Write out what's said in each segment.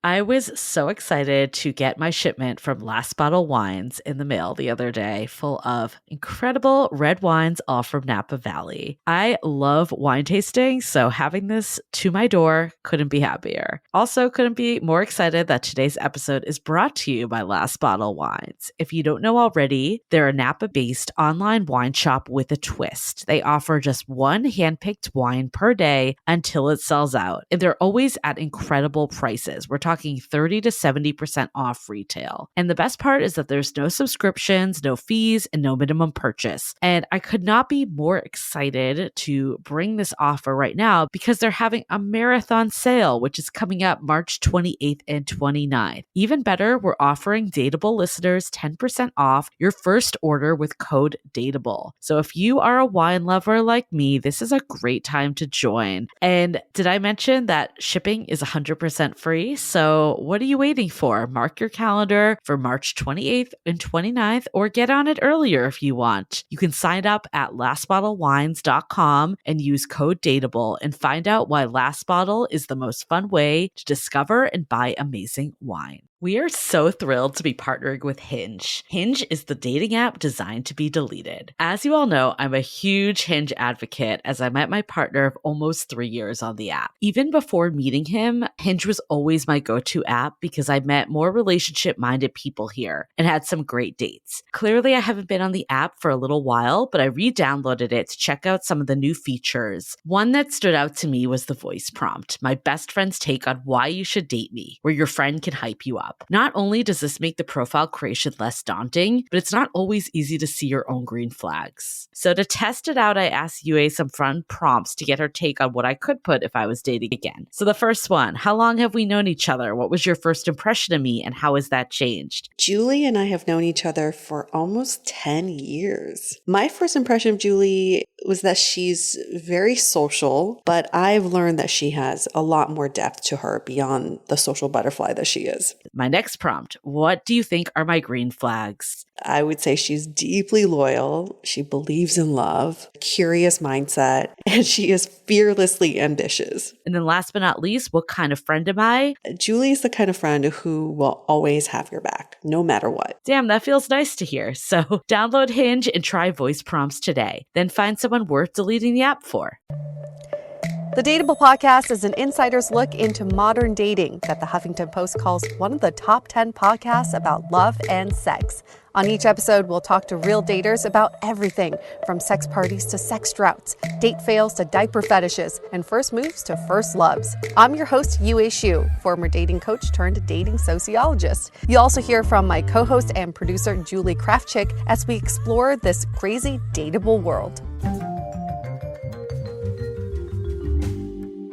I was so excited to get my shipment from Last Bottle Wines in the mail the other day, full of incredible red wines, all from Napa Valley. I love wine tasting, so having this to my door couldn't be happier. Also, couldn't be more excited that today's episode is brought to you by Last Bottle Wines. If you don't know already, they're a Napa-based online wine shop with a twist. They offer just one handpicked wine per day until it sells out, and they're always at incredible prices. We're talking 30 to 70% off retail. And the best part is that there's no subscriptions, no fees, and no minimum purchase. And I could not be more excited to bring this offer right now because they're having a marathon sale, which is coming up March 28th and 29th. Even better, we're offering DATEABLE listeners 10% off your first order with code DATEABLE. So if you are a wine lover like me, this is a great time to join. And did I mention that shipping is 100% free? So what are you waiting for? Mark your calendar for March 28th and 29th, or get on it earlier if you want. You can sign up at lastbottlewines.com and use code DATEABLE and find out why Last Bottle is the most fun way to discover and buy amazing wine. We are so thrilled to be partnering with Hinge. Hinge is the dating app designed to be deleted. As you all know, I'm a huge Hinge advocate as I met my partner of almost 3 years on the app. Even before meeting him, Hinge was always my go-to app because I met more relationship-minded people here and had some great dates. Clearly, I haven't been on the app for a little while, but I re-downloaded it to check out some of the new features. One that stood out to me was the voice prompt, my best friend's take on why you should date me, where your friend can hype you up. Not only does this make the profile creation less daunting, but it's not always easy to see your own green flags. So to test it out, I asked Yue some fun prompts to get her take on what I could put if I was dating again. So the first one, how long have we known each other? What was your first impression of me and how has that changed? Julie and I have known each other for almost 10 years. My first impression of Julie was that she's very social, but I've learned that she has a lot more depth to her beyond the social butterfly that she is. My next prompt, what do you think are my green flags? I would say she's deeply loyal. She believes in love, curious mindset, and she is fearlessly ambitious. And then last but not least, what kind of friend am I? Julie is the kind of friend who will always have your back, no matter what. Damn, that feels nice to hear. So download Hinge and try voice prompts today. Then find someone worth deleting the app for. The DATEABLE podcast is an insider's look into modern dating that the Huffington Post calls one of the top 10 podcasts about love and sex. On each episode, we'll talk to real daters about everything from sex parties to sex droughts, date fails to diaper fetishes, and first moves to first loves. I'm your host, Yue Xu, former dating coach turned dating sociologist. You'll also hear from my co-host and producer, Julie Krafchick, as we explore this crazy dateable world.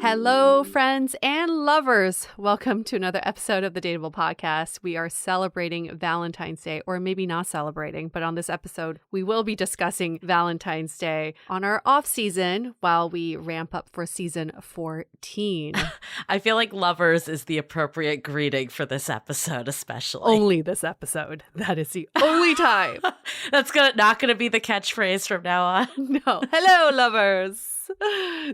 Hello, friends and lovers. Welcome to another episode of the DATEABLE podcast. We are celebrating Valentine's Day, or maybe not celebrating, but on this episode, we will be discussing Valentine's Day on our off season while we ramp up for season 14. I feel like lovers is the appropriate greeting for this episode, especially. Only this episode. That is the only time. That's not going to be the catchphrase from now on. No. Hello, lovers.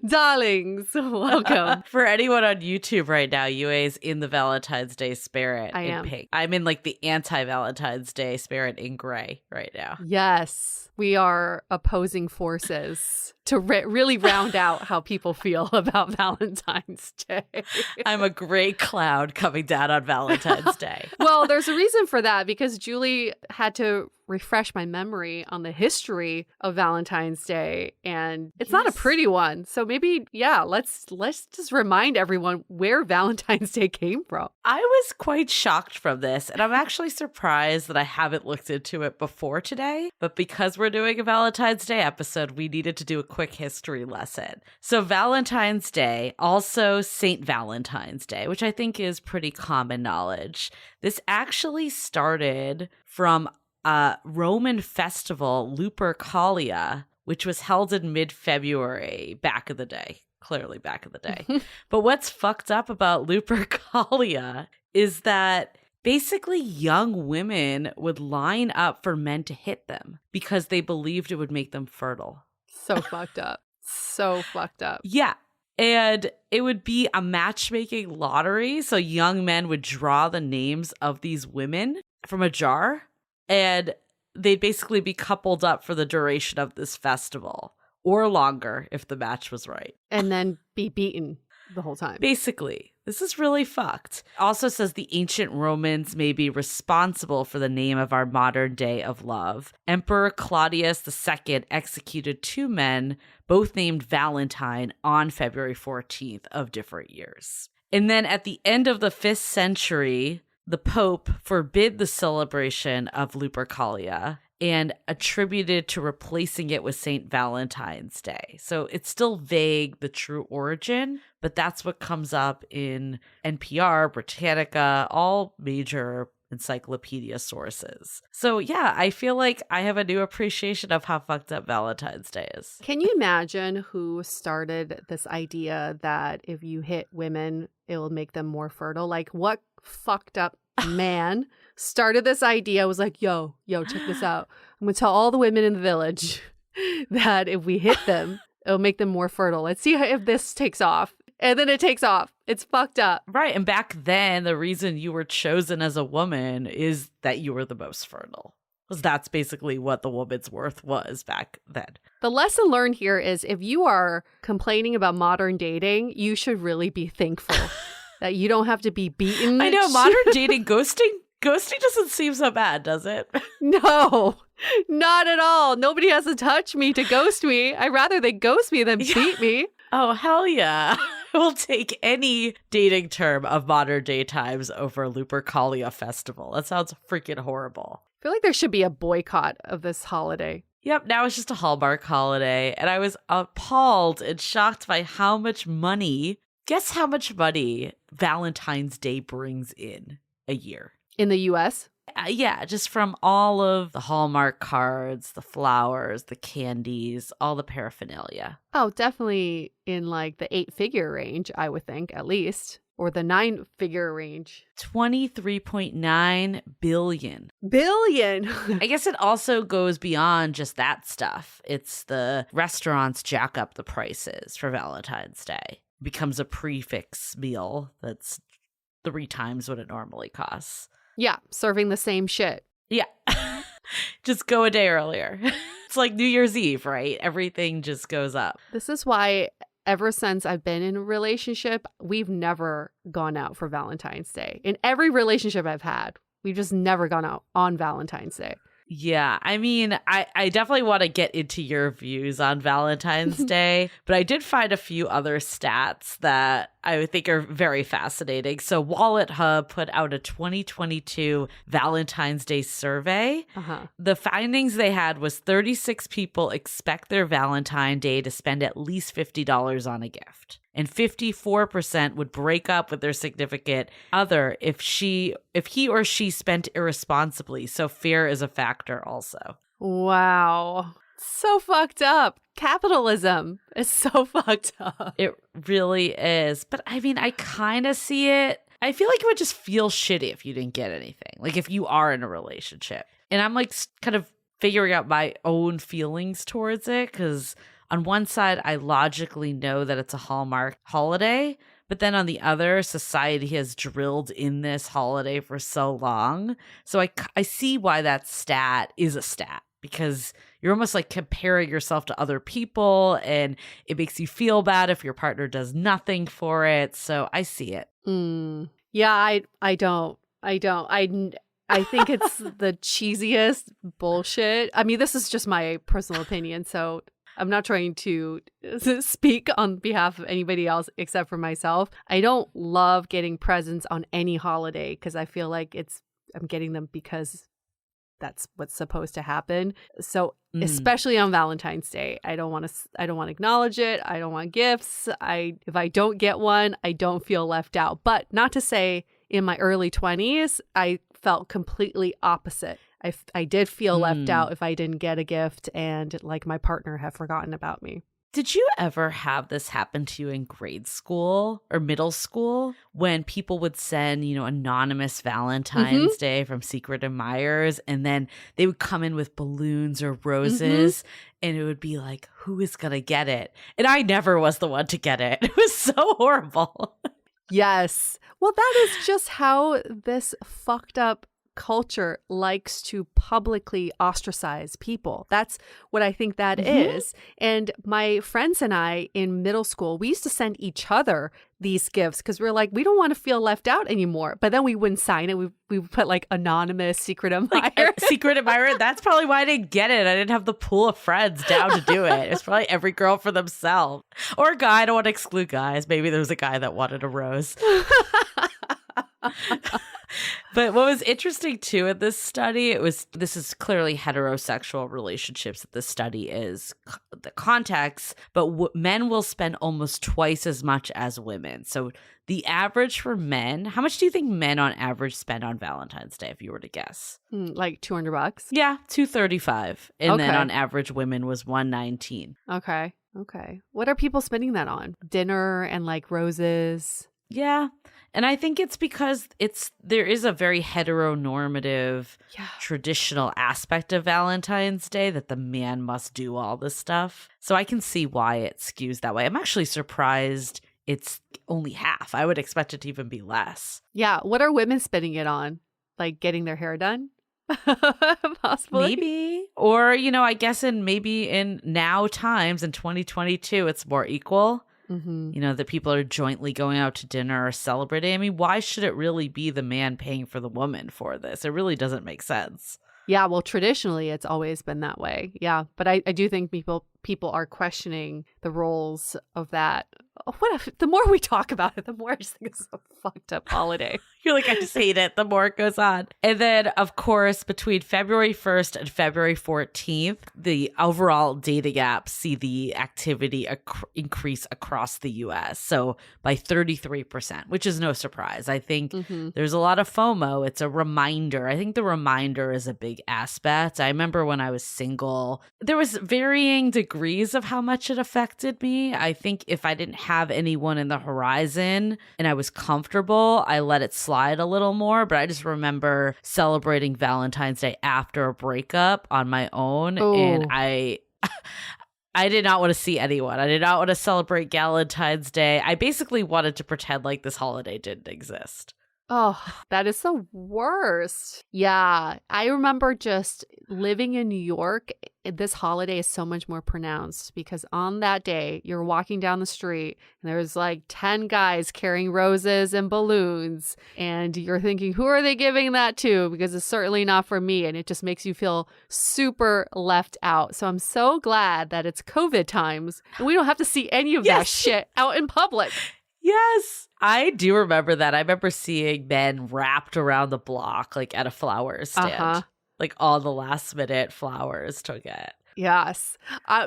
Darlings, welcome. For anyone on YouTube right now, Yue's in the Valentine's Day spirit. I am. Pink. I'm in like the anti-Valentine's Day spirit in gray right now. Yes, we are opposing forces to really round out how people feel about Valentine's Day. I'm a gray cloud coming down on Valentine's Day. Well, there's a reason for that because Julie had to refresh my memory on the history of Valentine's Day, and it's not a pretty one. So maybe, let's just remind everyone where Valentine's Day came from. I was quite shocked from this, and I'm actually surprised that I haven't looked into it before today. But because we're doing a Valentine's Day episode, we needed to do a quick history lesson. So Valentine's Day, also Saint Valentine's Day, which I think is pretty common knowledge. This actually started from a Roman festival, Lupercalia, which was held in mid-February back in the day. Clearly back in the day. But what's fucked up about Lupercalia is that basically young women would line up for men to hit them because they believed it would make them fertile. So fucked up. So fucked up. Yeah. And it would be a matchmaking lottery. So young men would draw the names of these women from a jar, and they'd basically be coupled up for the duration of this festival, or longer if the match was right. And then be beaten the whole time. Basically, this is really fucked. Also says the ancient Romans may be responsible for the name of our modern day of love. Emperor Claudius II executed 2 men, both named Valentine, on February 14th of different years. And then at the end of the 5th century, the Pope forbid the celebration of Lupercalia and attributed to replacing it with St. Valentine's Day. So it's still vague, the true origin, but that's what comes up in NPR, Britannica, all major encyclopedia sources. So yeah, I feel like I have a new appreciation of how fucked up Valentine's Day is. Can you imagine who started this idea that if you hit women, it will make them more fertile? Like, what fucked up man started this idea, was like, yo, check this out. I'm going to tell all the women in the village that if we hit them, it'll make them more fertile. Let's see if this takes off. And then it takes off. It's fucked up. Right. And back then, the reason you were chosen as a woman is that you were the most fertile. Because that's basically what the woman's worth was back then. The lesson learned here is if you are complaining about modern dating, you should really be thankful that you don't have to be beaten. I know, modern dating, ghosting doesn't seem so bad, does it? No, not at all. Nobody has to touch me to ghost me. I'd rather they ghost me than beat me. Oh, hell yeah. I will take any dating term of modern day times over Lupercalia Festival. That sounds freaking horrible. I feel like there should be a boycott of this holiday. Yep, now it's just a Hallmark holiday. And I was appalled and shocked by how much money, guess how much money Valentine's Day brings in a year? In the U.S.? Yeah, just from all of the Hallmark cards, the flowers, the candies, all the paraphernalia. Oh, definitely in like the 8-figure range, I would think, at least. Or the 9-figure range. 23.9 billion. Billion! I guess it also goes beyond just that stuff. It's the restaurants jack up the prices for Valentine's Day. It becomes a prefix meal that's 3 times what it normally costs. Yeah, serving the same shit. Yeah. Just go a day earlier. It's like New Year's Eve, right? Everything just goes up. This is why ever since I've been in a relationship, we've never gone out for Valentine's Day. In every relationship I've had, we've just never gone out on Valentine's Day. Yeah, I mean, I definitely want to get into your views on Valentine's Day, but I did find a few other stats that I think are very fascinating. So Wallet Hub put out a 2022 Valentine's Day survey. The findings they had was 36 people expect their Valentine's Day to spend at least $50 on a gift. And 54% would break up with their significant other if he or she spent irresponsibly. So fear is a factor also. Wow. So fucked up. Capitalism is so fucked up. It really is. But I mean, I kind of see it. I feel like it would just feel shitty if you didn't get anything. Like if you are in a relationship. And I'm like kind of figuring out my own feelings towards it because on one side, I logically know that it's a Hallmark holiday, but then on the other, society has drilled in this holiday for so long. So I see why that stat is a stat, because you're almost like comparing yourself to other people, and it makes you feel bad if your partner does nothing for it. So I see it. Yeah, I don't. I think it's the cheesiest bullshit. I mean, this is just my personal opinion, so I'm not trying to speak on behalf of anybody else except for myself. I don't love getting presents on any holiday because I feel like I'm getting them because that's what's supposed to happen. So especially on Valentine's Day, I don't want to acknowledge it. I don't want gifts. If I don't get one, I don't feel left out. But not to say in my early 20s, I felt completely opposite. I did feel left out if I didn't get a gift and like my partner had forgotten about me. Did you ever have this happen to you in grade school or middle school when people would send, anonymous Valentine's Day from secret admirers, and then they would come in with balloons or roses and it would be like, who is going to get it? And I never was the one to get it. It was so horrible. Yes. Well, that is just how this fucked up culture likes to publicly ostracize people. That's what I think that is. And my friends and I in middle school, we used to send each other these gifts because we're like, we don't want to feel left out anymore. But then we wouldn't sign it. We would put like anonymous secret admirer. Secret admirer. That's probably why I didn't get it. I didn't have the pool of friends down to do it. It's probably every girl for themselves. Or a guy. I don't want to exclude guys. Maybe there was a guy that wanted a rose. But what was interesting too in this study, this is clearly heterosexual relationships that this study is the context, but men will spend almost twice as much as women. So the average for men, how much do you think men on average spend on Valentine's Day if you were to guess? Like $200? Yeah, $235. And then on average women was $119. Okay. What are people spending that on? Dinner and like roses? Yeah. And I think it's because there is a very heteronormative traditional aspect of Valentine's Day that the man must do all this stuff. So I can see why it skews that way. I'm actually surprised it's only half. I would expect it to even be less. Yeah. What are women spending it on? Like getting their hair done? Possibly. Maybe. Or, I guess in now times in 2022, it's more equal. That people are jointly going out to dinner or celebrating. I mean, why should it really be the man paying for the woman for this? It really doesn't make sense. Yeah, well, traditionally, it's always been that way. Yeah, but I do think people are questioning the roles of that. The more we talk about it, the more I just think it's a fucked up holiday. You're like, I just hate it the more it goes on. And then, of course, between February 1st and February 14th, the overall dating apps see the activity increase across the U.S. So by 33%, which is no surprise. I think there's a lot of FOMO. It's a reminder. I think the reminder is a big aspect. I remember when I was single, there was varying degrees of how much it affected me. I think if I didn't have anyone in the horizon and I was comfortable, I let it slide a little more. But I just remember celebrating Valentine's Day after a breakup on my own. Ooh. And I did not want to see anyone. I did not want to celebrate Valentine's Day. I basically wanted to pretend like this holiday didn't exist. Oh, that is the worst. Yeah, I remember just living in New York. This holiday is so much more pronounced because on that day, you're walking down the street and there's like 10 guys carrying roses and balloons. And you're thinking, who are they giving that to? Because it's certainly not for me. And it just makes you feel super left out. So I'm so glad that it's COVID times and we don't have to see any of that shit out in public. Yes, I do remember that. I remember seeing men wrapped around the block, like at a flower stand, like all the last minute flowers to get. Yes.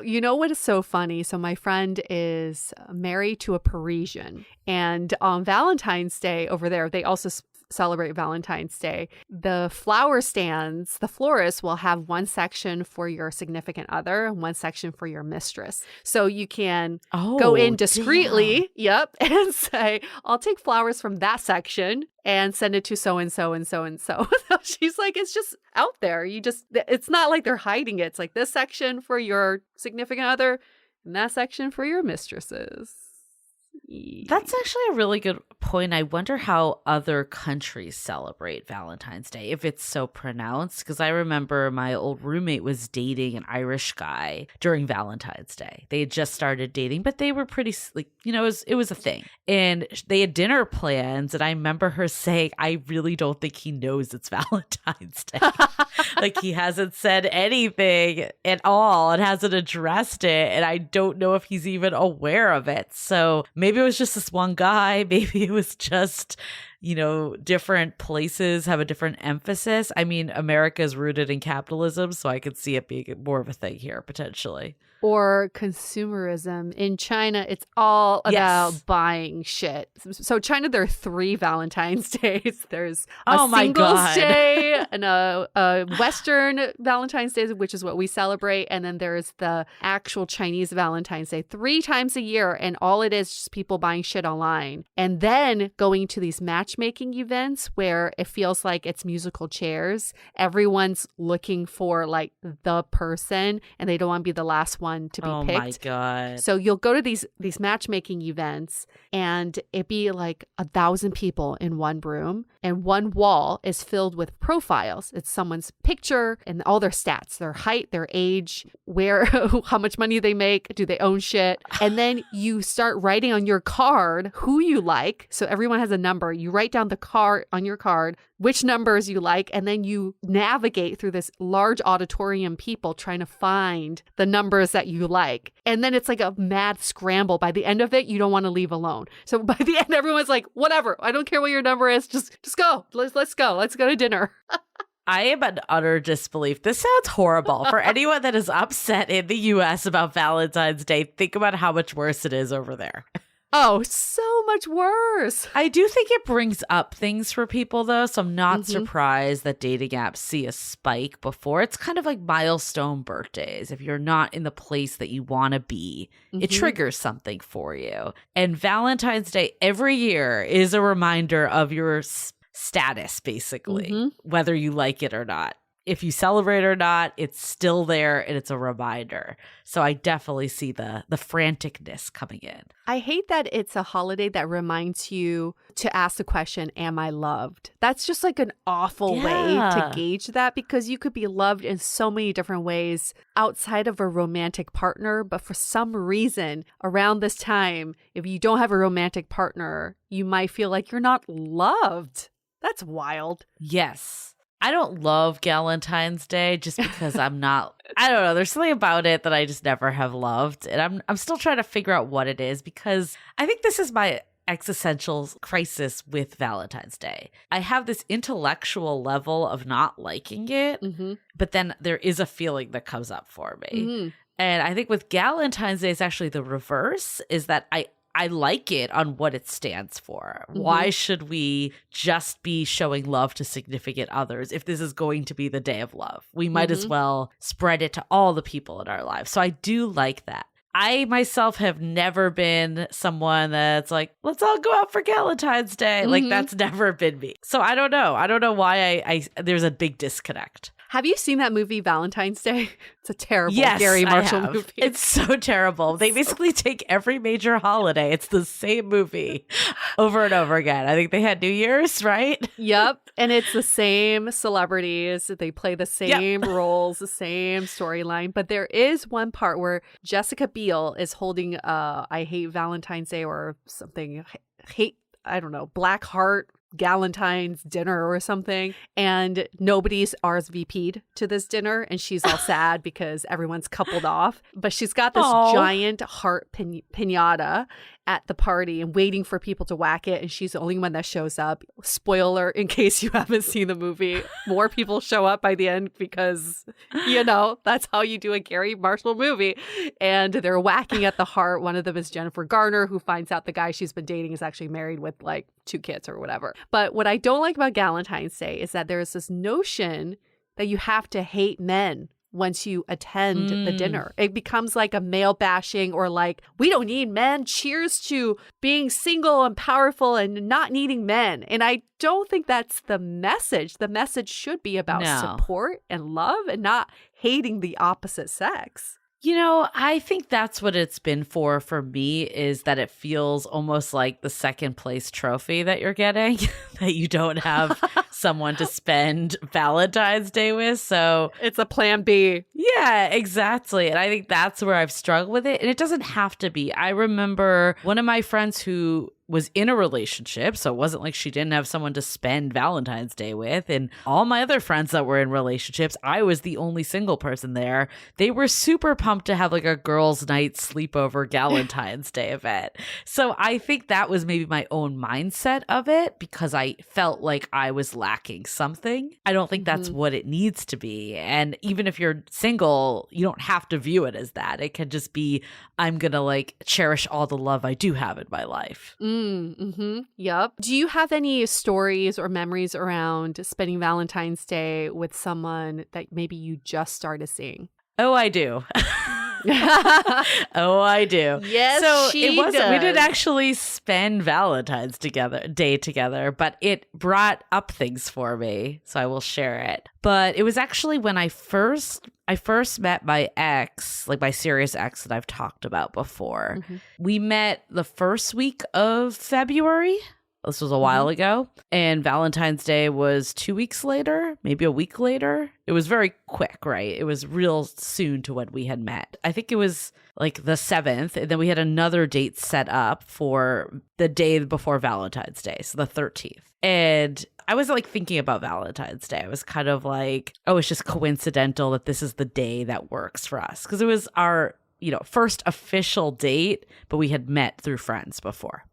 You know what is so funny? So my friend is married to a Parisian, and on Valentine's Day over there, they also celebrate Valentine's Day. The flower stands, the florist will have one section for your significant other and one section for your mistress. So you can go in discreetly, and say, I'll take flowers from that section and send it to so-and-so and so-and-so. She's like, it's just out there. It's not like they're hiding it. It's like this section for your significant other and that section for your mistresses. That's actually a really good point. I wonder how other countries celebrate Valentine's Day, if it's so pronounced. Because I remember my old roommate was dating an Irish guy during Valentine's Day. They had just started dating, but they were pretty, it was a thing. And they had dinner plans. And I remember her saying, I really don't think he knows it's Valentine's Day. Like he hasn't said anything at all and hasn't addressed it. And I don't know if he's even aware of it. So maybe it was just this one guy. Maybe it was just different places have a different emphasis. I mean, America is rooted in capitalism, so I could see it being more of a thing here potentially. Or consumerism. In China, it's all about buying shit. So China, there are 3 Valentine's Days. There's a Singles Day and a Western Valentine's Day, which is what we celebrate. And then there's the actual Chinese Valentine's Day 3 times a year. And all it is just people buying shit online. And then going to these matchmaking events where it feels like it's musical chairs. Everyone's looking for like the person and they don't want to be the last one to be picked. Oh my God. So you'll go to these matchmaking events and it be like 1,000 people in one room and one wall is filled with profiles. It's someone's picture and all their stats, their height, their age, where, how much money they make, do they own shit? And then you start writing on your card who you like. So everyone has a number. You write down the card on your card, which numbers you like, and then you navigate through this large auditorium people trying to find the numbers that you like. And then it's like a mad scramble. By the end of it, you don't want to leave alone. So by the end, everyone's like, whatever, I don't care what your number is, just go. Let's go. Let's go to dinner. I am in utter disbelief. This sounds horrible. For anyone that is upset in the US about Valentine's Day, think about how much worse it is over there. Oh, so much worse. I do think it brings up things for people, though, so I'm not surprised that dating apps see a spike before. It's kind of like milestone birthdays. If you're not in the place that you want to be, it triggers something for you. And Valentine's Day every year is a reminder of your status, basically, whether you like it or not. If you celebrate or not, it's still there and it's a reminder. So I definitely see the franticness coming in. I hate that it's a holiday that reminds you to ask the question, am I loved? That's just like an awful way to gauge that because you could be loved in so many different ways outside of a romantic partner. But for some reason, around this time, if you don't have a romantic partner, you might feel like you're not loved. That's wild. Yes. I don't love Valentine's Day just because I don't know. There's something about it that I just never have loved. And I'm still trying to figure out what it is because I think this is my existential crisis with Valentine's Day. I have this intellectual level of not liking it, but then there is a feeling that comes up for me. And I think with Valentine's Day, it's actually the reverse, is that I like it on what it stands for. Why should we just be showing love to significant others if this is going to be the day of love? We might as well spread it to all the people in our lives. So I do like that. I myself have never been someone that's like, let's all go out for Valentine's Day. Like that's never been me. So I don't know. I don't know why I there's a big disconnect. Have you seen that movie Valentine's Day? It's a terrible Gary Marshall movie. It's so terrible. They basically take every major holiday. It's the same movie over and over again. I think they had New Year's, right? Yep. And it's the same celebrities. They play the same roles, the same storyline. But there is one part where Jessica Biel is holding I Hate Valentine's Day or something. I don't know, Black Heart Galentine's dinner or something, and nobody's RSVP'd to this dinner, and she's all sad because everyone's coupled off, but she's got this giant heart piñata at the party and waiting for people to whack it, and she's the only one that shows up. Spoiler, in case you haven't seen the movie, more people show up by the end because, that's how you do a Gary Marshall movie, and they're whacking at the heart. One of them is Jennifer Garner, who finds out the guy she's been dating is actually married with like 2 kids or whatever. But what I don't like about Valentine's Day is that there's this notion that you have to hate men once you attend the dinner. It becomes like a male bashing or like, we don't need men. Cheers to being single and powerful and not needing men. And I don't think that's the message. The message should be about support and love and not hating the opposite sex. I think that's what it's been for me is that it feels almost like the second place trophy that you're getting, that you don't have someone to spend Valentine's Day with. So it's a plan B. Yeah, exactly. And I think that's where I've struggled with it. And it doesn't have to be. I remember one of my friends who was in a relationship, so it wasn't like she didn't have someone to spend Valentine's Day with. And all my other friends that were in relationships, I was the only single person there. They were super pumped to have like a girls' night sleepover Valentine's Day event. So I think that was maybe my own mindset of it, because I felt like I was lacking something. I don't think that's what it needs to be. And even if you're single, you don't have to view it as that. It can just be, I'm going to like cherish all the love I do have in my life. Yep. Do you have any stories or memories around spending Valentine's Day with someone that maybe you just started seeing? Oh, I do. Oh, I do. Yes, so she it wasn't. does. We didn't actually spend Valentine's Day together, but it brought up things for me, so I will share it. But it was actually when I first met my ex, like my serious ex that I've talked about before. We met the first week of February. This was a while ago. And Valentine's Day was 2 weeks later, maybe a week later. It was very quick, right? It was real soon to when we had met. I think it was like the 7th. And then we had another date set up for the day before Valentine's Day, so the 13th. And I was like thinking about Valentine's Day. I was kind of like, oh, it's just coincidental that this is the day that works for us. Because it was our first official date, but we had met through friends before.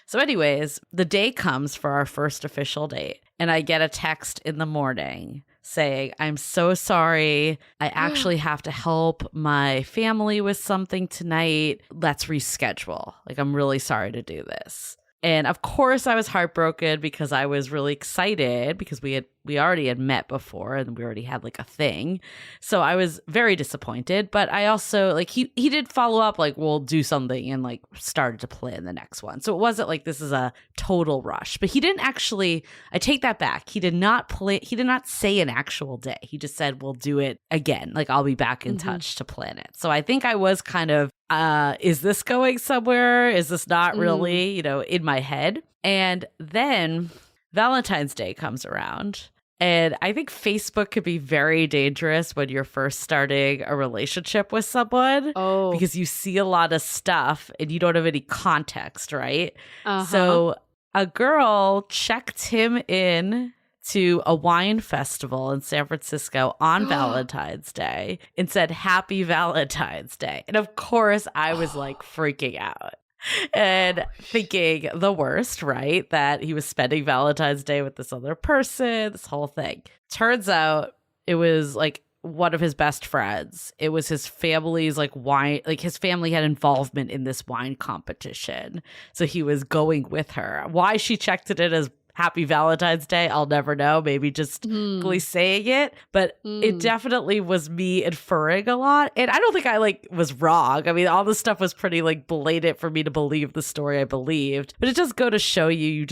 So anyways, the day comes for our first official date, and I get a text in the morning saying, I'm so sorry. I actually have to help my family with something tonight. Let's reschedule. Like, I'm really sorry to do this. And of course I was heartbroken because I was really excited because we already had met before and we already had like a thing. So I was very disappointed, but I also like he did follow up like we'll do something and like started to plan the next one. So it wasn't like this is a total rush, but he didn't actually, I take that back. He did not say an actual day. He just said we'll do it again. Like I'll be back in touch to plan it. So I think I was kind of is this going somewhere? Is this not really, in my head? And then Valentine's Day comes around. And I think Facebook could be very dangerous when you're first starting a relationship with someone. Oh. Because you see a lot of stuff and you don't have any context, right? So a girl checked him in to a wine festival in San Francisco on Valentine's Day and said, Happy Valentine's Day. And of course, I was like freaking out and thinking the worst, right? That he was spending Valentine's Day with this other person, this whole thing. Turns out it was like one of his best friends. It was his family's like wine, like his family had involvement in this wine competition. So he was going with her. Why she checked it in as Happy Valentine's Day, I'll never know. Maybe just quickly saying it. But it definitely was me inferring a lot. And I don't think I like was wrong. I mean, all this stuff was pretty like blatant for me to believe the story I believed. But it does go to show you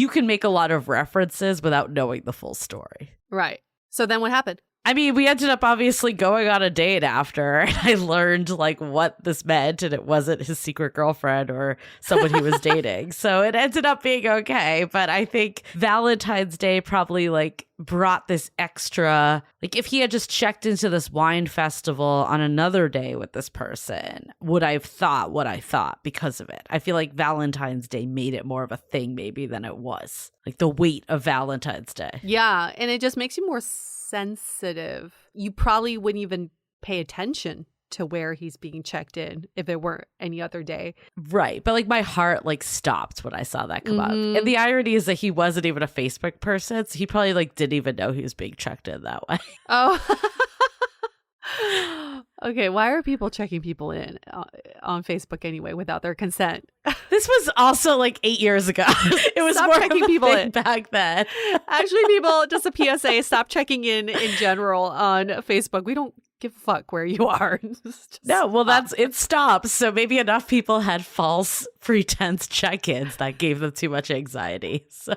can make a lot of references without knowing the full story. Right. So then what happened? I mean, we ended up obviously going on a date after, and I learned like what this meant, and it wasn't his secret girlfriend or someone he was dating. So it ended up being okay. But I think Valentine's Day probably like brought this extra, like if he had just checked into this wine festival on another day with this person, would I have thought what I thought because of it? I feel like Valentine's Day made it more of a thing maybe than it was. Like the weight of Valentine's Day. Yeah. And it just makes you more sensitive. You probably wouldn't even pay attention to where he's being checked in if it weren't any other day. Right. But like my heart like stopped when I saw that come up. And the irony is that he wasn't even a Facebook person. So he probably like didn't even know he was being checked in that way. Oh. Okay, why are people checking people in on Facebook anyway without their consent? This was also like 8 years ago. It was Stop more checking of a people thing in back then. Actually, people, just a PSA, stop checking in general on Facebook. We don't give a fuck where you are. No, well, it stops. So maybe enough people had false pretense check-ins that gave them too much anxiety. So...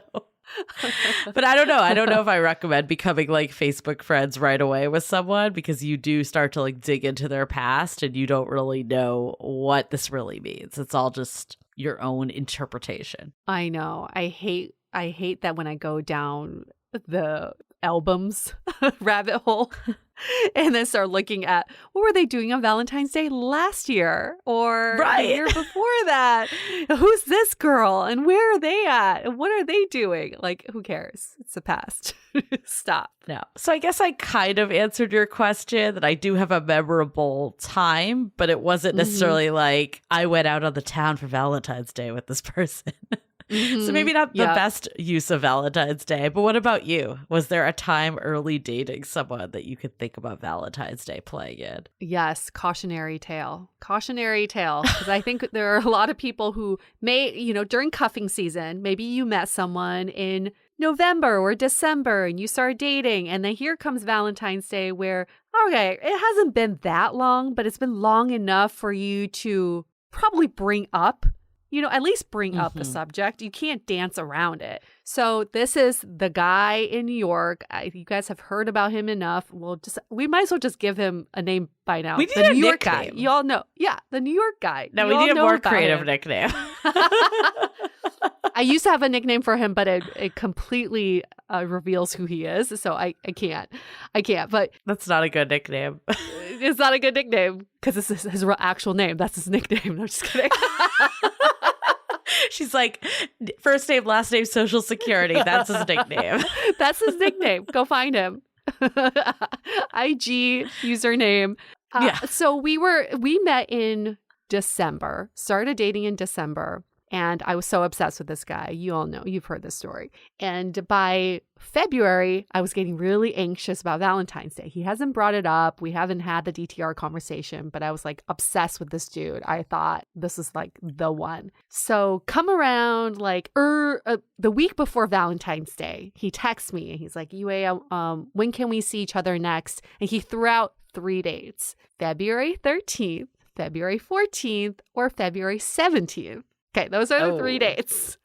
But I don't know. I don't know if I recommend becoming like Facebook friends right away with someone, because you do start to like dig into their past and you don't really know what this really means. It's all just your own interpretation. I know. I hate that when I go down the albums rabbit hole and then start looking at what were they doing on Valentine's Day last year or the year before that? Who's this girl and where are they at? And what are they doing? Like, who cares? It's the past. Stop. No. So I guess I kind of answered your question that I do have a memorable time, but it wasn't necessarily like I went out on the town for Valentine's Day with this person. So maybe not the best use of Valentine's Day, but what about you? Was there a time early dating someone that you could think about Valentine's Day playing in? Yes, cautionary tale. Cautionary tale. Because I think there are a lot of people who may, during cuffing season, maybe you met someone in November or December and you started dating. And then here comes Valentine's Day where, okay, it hasn't been that long, but it's been long enough for you to probably bring up at least bring up the subject. You can't dance around it. So this is the guy in New York. You guys have heard about him enough. We might as well just give him a name by now. We need the a New York nickname. Guy. You all know. Yeah, the New York guy. No, we need a more creative nickname. I used to have a nickname for him, but it completely reveals who he is. So I can't. But that's not a good nickname. It's not a good nickname because it's his actual name. That's his nickname. No, I'm just kidding. She's like, first name, last name, social security. That's his nickname. That's his nickname. Go find him. IG username. So we met in December, started dating in December. And I was so obsessed with this guy. You all know, you've heard this story. And by February, I was getting really anxious about Valentine's Day. He hasn't brought it up. We haven't had the DTR conversation, but I was like obsessed with this dude. I thought this is like the one. So come around like the week before Valentine's Day, he texts me and he's like, Yue, when can we see each other next? And he threw out 3 dates, February 13th, February 14th, or February 17th. Okay, those are the 3 dates.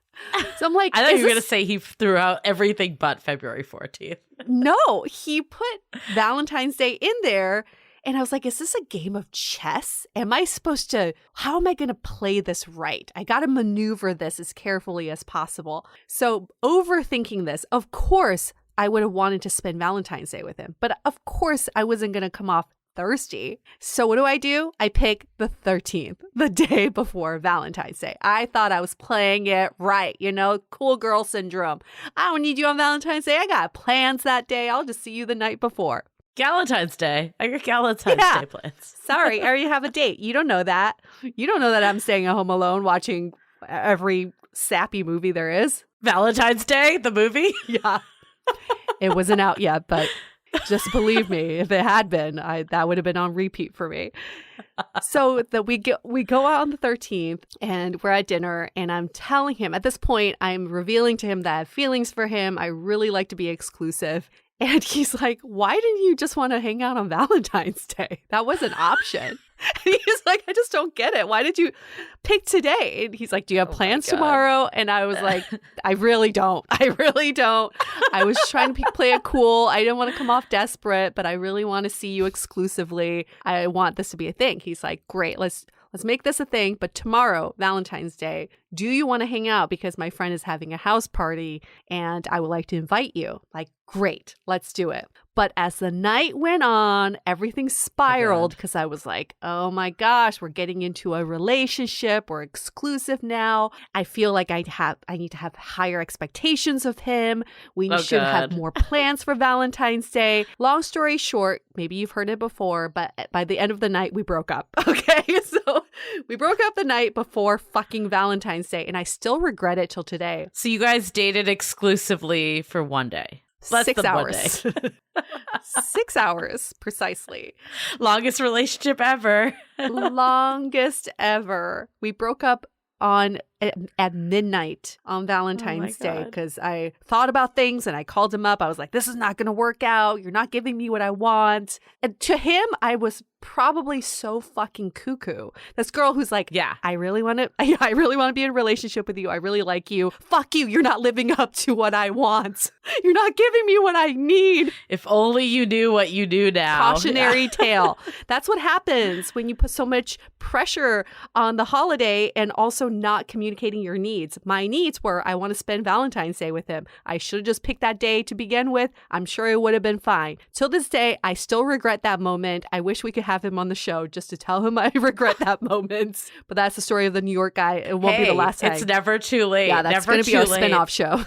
So I'm like, I thought you were going to say he threw out everything but February 14th. No, he put Valentine's Day in there. And I was like, is this a game of chess? How am I going to play this right? I got to maneuver this as carefully as possible. So overthinking this, of course, I would have wanted to spend Valentine's Day with him. But of course, I wasn't going to come off thirsty. So what do? I pick the 13th, the day before Valentine's Day. I thought I was playing it right, cool girl syndrome. I don't need you on Valentine's Day. I got plans that day. I'll just see you the night before. Valentine's Day. I got Valentine's Day plans. Sorry, I already have a date. You don't know that. You don't know that I'm staying at home alone watching every sappy movie there is. Valentine's Day, the movie? Yeah. It wasn't out yet, but just believe me, if it had been, that would have been on repeat for me. So that we go out on the 13th and we're at dinner and I'm telling him, at this point, I'm revealing to him that I have feelings for him. I really like to be exclusive. And he's like, why didn't you just want to hang out on Valentine's Day? That was an option. And he's like, I just don't get it. Why did you pick today? And he's like, do you have plans tomorrow? And I was like, I really don't. I was trying to play it cool. I didn't want to come off desperate, but I really want to see you exclusively. I want this to be a thing. He's like, great, let's make this a thing. But tomorrow, Valentine's Day, do you want to hang out? Because my friend is having a house party and I would like to invite you. Like, great, let's do it. But as the night went on, everything spiraled because I was like, oh my gosh, we're getting into a relationship. We're exclusive now. I feel like I need to have higher expectations of him. We should have more plans for Valentine's Day. Long story short, maybe you've heard it before, but by the end of the night, we broke up. Okay, so we broke up the night before fucking Valentine's Day, and I still regret it till today. So you guys dated exclusively for one day? 6 hours. 6 hours, precisely. Longest relationship ever. Longest ever. We broke up at midnight on Valentine's Day because I thought about things and I called him up. I was like, this is not going to work out. You're not giving me what I want. And to him, I was probably so fucking cuckoo. This girl who's like, yeah, I really want to be in a relationship with you. I really like you. Fuck you. You're not living up to what I want. You're not giving me what I need. If only you knew what you do now. Cautionary tale. That's what happens when you put so much pressure on the holiday and also not communicate communicating your needs. My needs were, I want to spend Valentine's Day with him. I should have just picked that day to begin with. I'm sure it would have been fine. Till this day, I still regret that moment. I wish we could have him on the show just to tell him I regret that moment. But that's the story of the New York guy. It won't be the last time. It's never too late. Yeah, that's going to be our spinoff show.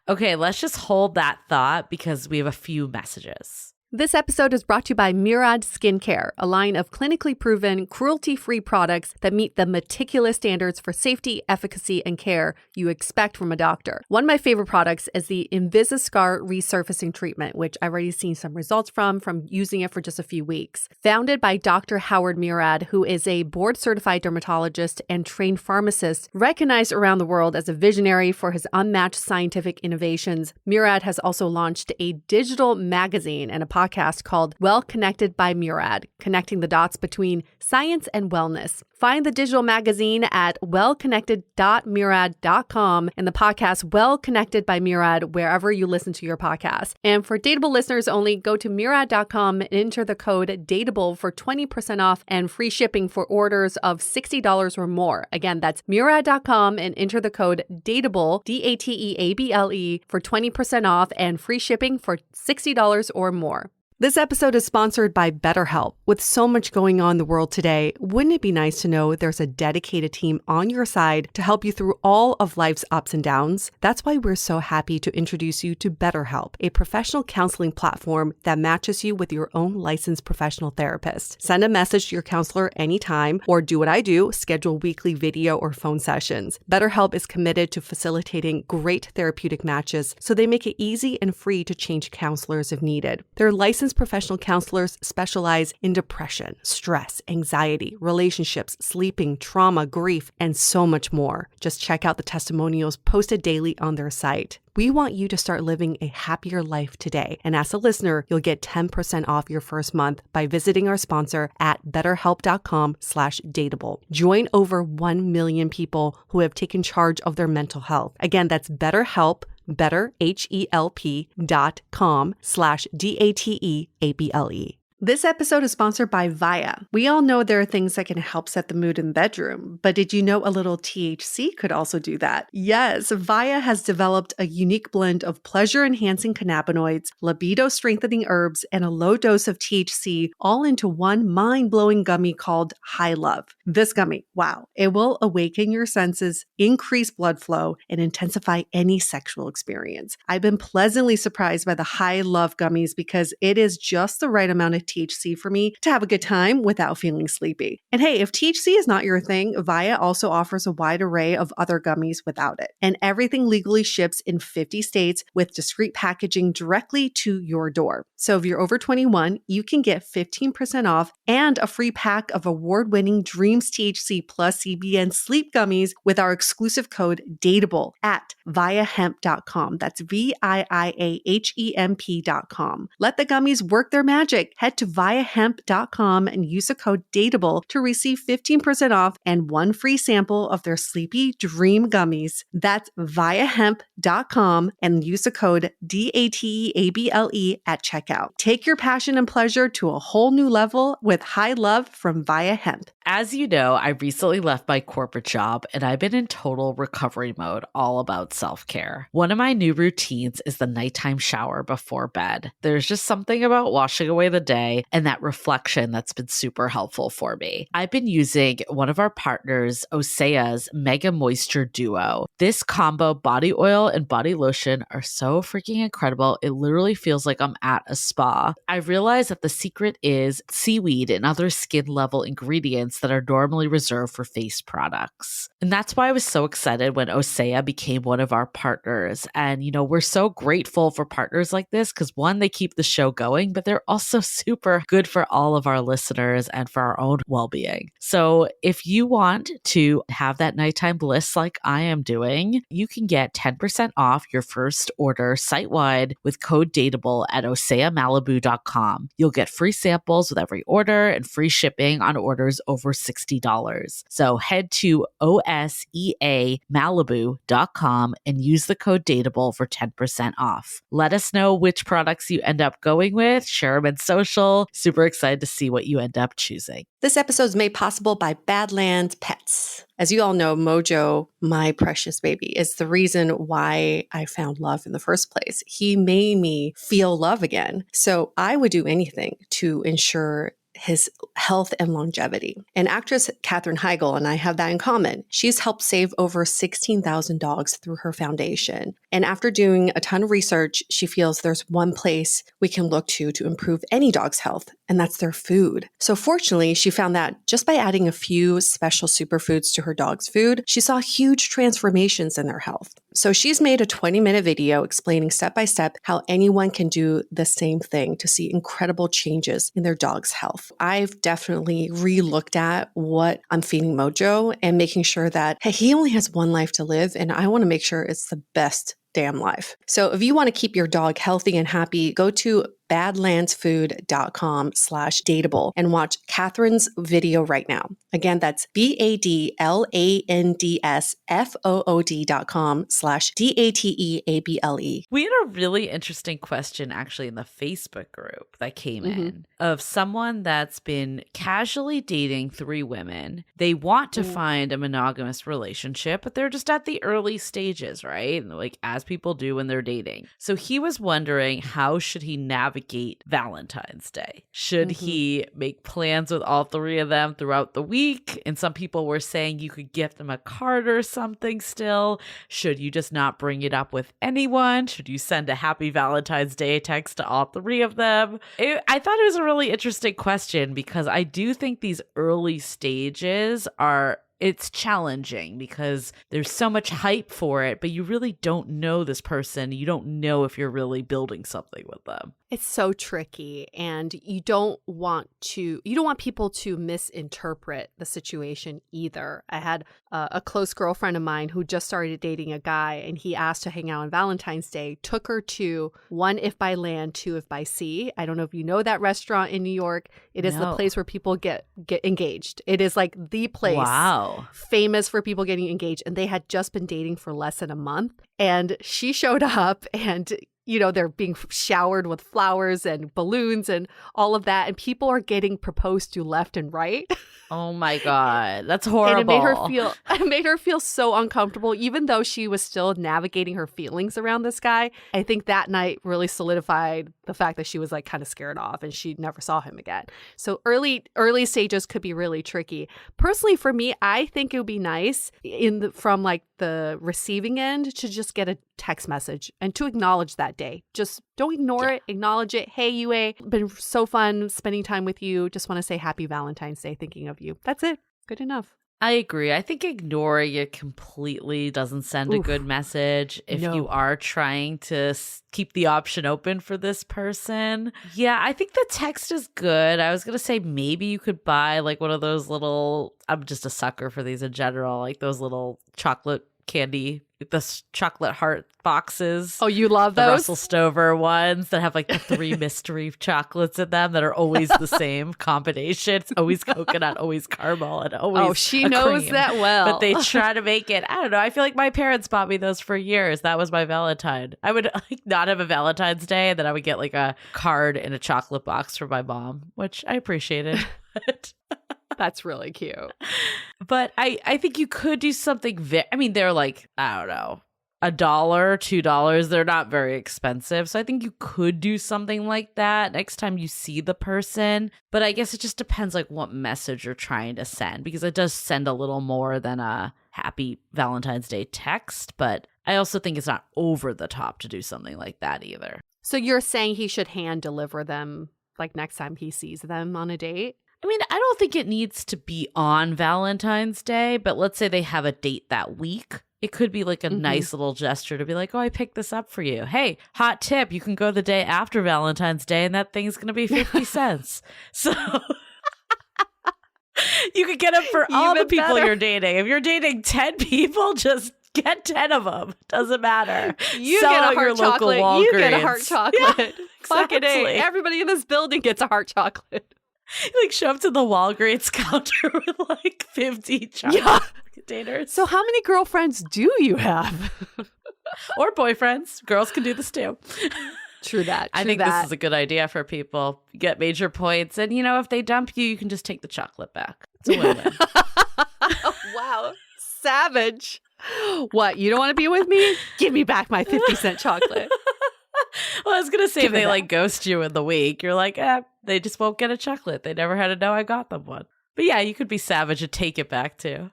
Okay, let's just hold that thought because we have a few messages. This episode is brought to you by Murad Skincare, a line of clinically proven, cruelty-free products that meet the meticulous standards for safety, efficacy, and care you expect from a doctor. One of my favorite products is the Invisiscar Resurfacing Treatment, which I've already seen some results from using it for just a few weeks. Founded by Dr. Howard Murad, who is a board-certified dermatologist and trained pharmacist, recognized around the world as a visionary for his unmatched scientific innovations, Murad has also launched a digital magazine and a podcast called Well Connected by Murad, connecting the dots between science and wellness. Find the digital magazine at wellconnected.murad.com and the podcast Well Connected by Murad wherever you listen to your podcast. And for Dateable listeners only, go to murad.com and enter the code DATEABLE for 20% off and free shipping for orders of $60 or more. Again, that's murad.com and enter the code DATEABLE, DATEABLE, for 20% off and free shipping for $60 or more. This episode is sponsored by BetterHelp. With so much going on in the world today, wouldn't it be nice to know there's a dedicated team on your side to help you through all of life's ups and downs? That's why we're so happy to introduce you to BetterHelp, a professional counseling platform that matches you with your own licensed professional therapist. Send a message to your counselor anytime, or do what I do, schedule weekly video or phone sessions. BetterHelp is committed to facilitating great therapeutic matches, so they make it easy and free to change counselors if needed. Their licensed professional counselors specialize in depression, stress, anxiety, relationships, sleeping, trauma, grief, and so much more. Just check out the testimonials posted daily on their site. We want you to start living a happier life today. And as a listener, you'll get 10% off your first month by visiting our sponsor at betterhelp.com/dateable. Join over 1 million people who have taken charge of their mental health. Again, that's BetterHelp, betterhelp.com/DATEABLE. This episode is sponsored by Via. We all know there are things that can help set the mood in the bedroom, but did you know a little THC could also do that? Yes, Via has developed a unique blend of pleasure-enhancing cannabinoids, libido-strengthening herbs, and a low dose of THC all into one mind-blowing gummy called High Love. This gummy, wow, it will awaken your senses, increase blood flow, and intensify any sexual experience. I've been pleasantly surprised by the High Love gummies because it is just the right amount of THC for me to have a good time without feeling sleepy. And hey, if THC is not your thing, Via also offers a wide array of other gummies without it. And everything legally ships in 50 states with discreet packaging directly to your door. So if you're over 21, you can get 15% off and a free pack of award-winning Dreams THC plus CBN sleep gummies with our exclusive code DATEABLE at viahemp.com. That's VIIAHEMP.com. Let the gummies work their magic. Head to viahemp.com and use the code DATEABLE to receive 15% off and one free sample of their Sleepy Dream gummies. That's viahemp.com and use the code DATEABLE at checkout. Take your passion and pleasure to a whole new level with High Love from Via Hemp. As you know, I recently left my corporate job and I've been in total recovery mode, all about self-care. One of my new routines is the nighttime shower before bed. There's just something about washing away the day and that reflection that's been super helpful for me. I've been using one of our partners, Osea's Mega Moisture Duo. This combo body oil and body lotion are so freaking incredible. It literally feels like I'm at a spa. I realized that the secret is seaweed and other skin level ingredients that are normally reserved for face products. And that's why I was so excited when Osea became one of our partners. And, you know, we're so grateful for partners like this because one, they keep the show going, but they're also super good for all of our listeners and for our own well-being. So if you want to have that nighttime bliss like I am doing, you can get 10% off your first order site-wide with code DATEABLE at oseamalibu.com. You'll get free samples with every order and free shipping on orders over over $60. So head to OSEAMalibu.com and use the code DATEABLE for 10% off. Let us know which products you end up going with. Share them in social. Super excited to see what you end up choosing. This episode is made possible by Badlands Pets. As you all know, Mojo, my precious baby, is the reason why I found love in the first place. He made me feel love again. So I would do anything to ensure his health and longevity. And actress Katherine Heigl and I have that in common. She's helped save over 16,000 dogs through her foundation. And after doing a ton of research, she feels there's one place we can look to improve any dog's health, and that's their food. So fortunately, she found that just by adding a few special superfoods to her dog's food, she saw huge transformations in their health. So she's made a 20-minute video explaining step by step how anyone can do the same thing to see incredible changes in their dog's health. I've definitely re-looked at what I'm feeding Mojo and making sure that, hey, he only has one life to live, and I want to make sure it's the best damn life. So if you want to keep your dog healthy and happy, go to badlandsfood.com/dateable and watch Catherine's video right now. Again, that's badlandsfood.com/dateable. We had a really interesting question actually in the Facebook group that came in of someone that's been casually dating 3 women. They want to find a monogamous relationship, but they're just at the early stages, right? Like as people do when they're dating. So he was wondering, how should he navigate Valentine's Day? Should he make plans with all 3 of them throughout the week? And some people were saying you could gift them a card or something still. Should you just not bring it up with anyone? Should you send a happy Valentine's Day text to all 3 of them? I thought it was a really interesting question because I do think these early stages it's challenging because there's so much hype for it, but you really don't know this person. You don't know if you're really building something with them. It's so tricky, and you don't want people to misinterpret the situation either. I had a close girlfriend of mine who just started dating a guy, and he asked to hang out on Valentine's Day, took her to 1 if by land, 2 if by sea. I don't know if you know that restaurant in New York. It is the place where people get engaged. It is like the place famous for people getting engaged, and they had just been dating for less than a month. And she showed up, and they're being showered with flowers and balloons and all of that. And people are getting proposed to left and right. Oh my God. That's horrible. And it made her feel so uncomfortable, even though she was still navigating her feelings around this guy. I think that night really solidified the fact that she was like kind of scared off and she never saw him again. So early stages could be really tricky. Personally, for me, I think it would be nice from like the receiving end to just get a text message and to acknowledge that day. Just don't ignore it. Acknowledge it. Hey, Yue, been so fun spending time with you. Just want to say happy Valentine's Day, thinking of you. That's it. Good enough. I agree. I think ignoring it completely doesn't send a good message if you are trying to keep the option open for this person. Yeah, I think the text is good. I was going to say maybe you could buy like one of those little, I'm just a sucker for these in general, like those little chocolate candy, the chocolate heart boxes. Oh, you love those? The Russell Stover ones that have like the 3 mystery chocolates in them that are always the same combination. It's always coconut, always caramel, and always she knows cream. That well. But they try to make it, I don't know, I feel like my parents bought me those for years. That was my Valentine. I would like not have a Valentine's Day, and then I would get like a card in a chocolate box for my mom, which I appreciated. That's really cute. But I think you could do something. They're like, I don't know, $1, $2. They're not very expensive. So I think you could do something like that next time you see the person. But I guess it just depends like what message you're trying to send, because it does send a little more than a happy Valentine's Day text. But I also think it's not over the top to do something like that either. So you're saying he should hand deliver them like next time he sees them on a date? I don't think it needs to be on Valentine's Day, but let's say they have a date that week. It could be like a nice little gesture to be like, oh, I picked this up for you. Hey, hot tip, you can go the day after Valentine's Day and that thing's going to be 50 cents. So you could get them for all the people you're dating. If you're dating 10 people, just get 10 of them. Doesn't matter. You Sell get a at your heart local chocolate. Walgreens. You get a heart chocolate. Yeah, Fucking exactly. A. Everybody in this building gets a heart chocolate. Like show up to the Walgreens counter with like 50 chocolate containers. So how many girlfriends do you have? Or boyfriends. Girls can do this too. True that. I think this is a good idea for people. You get major points. And, you know, if they dump you, you can just take the chocolate back. It's a win-win. Wow. Savage. What? You don't want to be with me? Give me back my 50-cent chocolate. Well, I was going to say, if they like ghost you in the week, you're like, they just won't get a chocolate. They never had to know I got them one. But yeah, you could be savage and take it back too.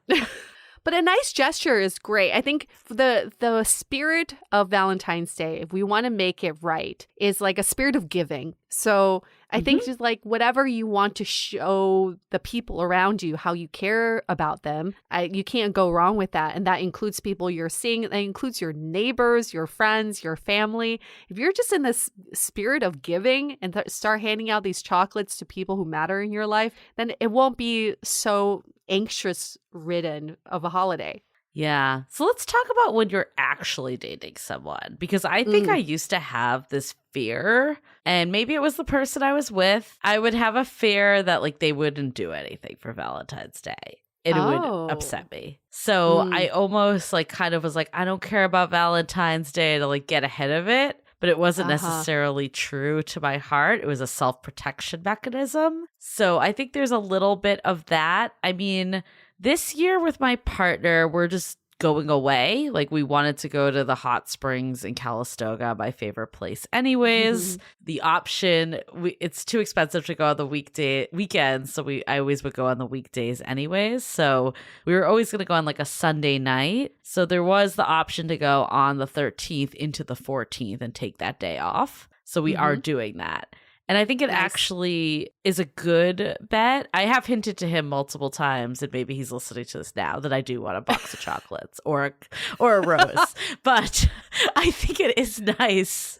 But a nice gesture is great. I think the spirit of Valentine's Day, if we want to make it right, is like a spirit of giving. So I think just like whatever you want to show the people around you, how you care about them, you can't go wrong with that. And that includes people you're seeing. That includes your neighbors, your friends, your family. If you're just in this spirit of giving and start handing out these chocolates to people who matter in your life, then it won't be so anxious ridden of a holiday. Yeah. So let's talk about when you're actually dating someone, because I think I used to have this fear, and maybe it was the person I was with. I would have a fear that like they wouldn't do anything for Valentine's Day. It would upset me. So I almost like kind of was like, I don't care about Valentine's Day to like get ahead of it. But it wasn't necessarily true to my heart. It was a self-protection mechanism. So I think there's a little bit of that. I mean, this year with my partner, we're just going away. Like we wanted to go to the hot springs in Calistoga, my favorite place anyways. The option, it's too expensive to go on the weekends. So I always would go on the weekdays anyways. So we were always going to go on like a Sunday night. So there was the option to go on the 13th into the 14th and take that day off. So we are doing that. And I think it actually is a good bet. I have hinted to him multiple times, and maybe he's listening to this now, that I do want a box of chocolates or a rose. But I think it is nice.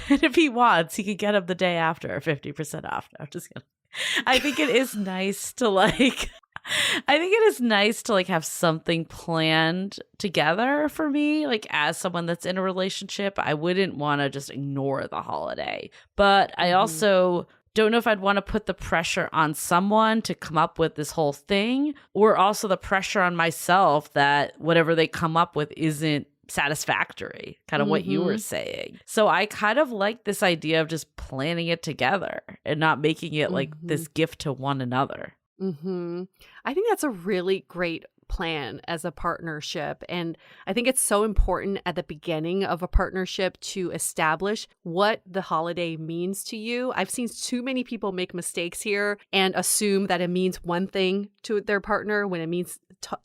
And if he wants, he could get him the day after, 50% off. No, I'm just kidding. I think it is nice to like... I think it is nice to like have something planned together for me, like as someone that's in a relationship. I wouldn't want to just ignore the holiday, but I also don't know if I'd want to put the pressure on someone to come up with this whole thing, or also the pressure on myself that whatever they come up with isn't satisfactory, kind of what you were saying. So I kind of like this idea of just planning it together and not making it like this gift to one another. I think that's a really great plan as a partnership. And I think it's so important at the beginning of a partnership to establish what the holiday means to you. I've seen too many people make mistakes here and assume that it means one thing to their partner when it means